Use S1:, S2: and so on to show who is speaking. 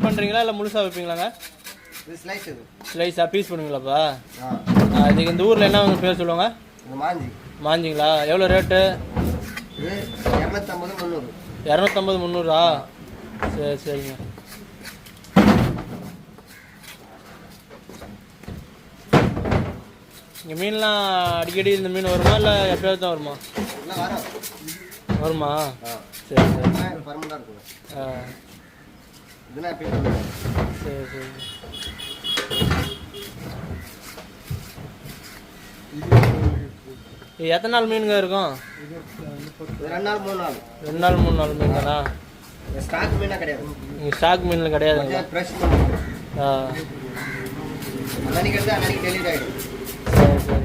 S1: Cut பண்ணுறீங்களா இல்லை முழுசாக வைப்பீங்களாங்க?
S2: இது ஸ்லைஸ். இது
S1: ஸ்லைஸாக பீஸ் பண்ணுவீங்களாப்பா? இதுக்கு இந்த ஊரில் என்ன பேர் சொல்லுவாங்க?
S2: மாஞ்சி.
S1: மாஞ்சிங்களா? எவ்வளோ ரேட்டு?
S2: இது 250 300.
S1: 250 300ஆ? சரி சரிங்க. இங்கே மீன்லாம் அடிக்கடி இந்த மீன் வருமா இல்லை எப்பயாவது தான் வருமா? வருமா? சரி சரி. சரி சரி. இது எத்தனை நாள் மீனுங்க இருக்கும்?
S2: 2 நாள் 3 நாள்.
S1: 2 நாள் 3 நாள் மீன் தானா?
S2: ஸ்டாக் மீனா கிடையாது.
S1: நீங்கள் ஸ்டாக் மீனில் கிடையாதுங்களா?
S2: ஃப்ரெஷ்.
S1: ஆ
S2: அன்னைக்கு எடுத்து அன்னைக்கு டெலிவரி ஆகிடும்.
S1: சரி சரி.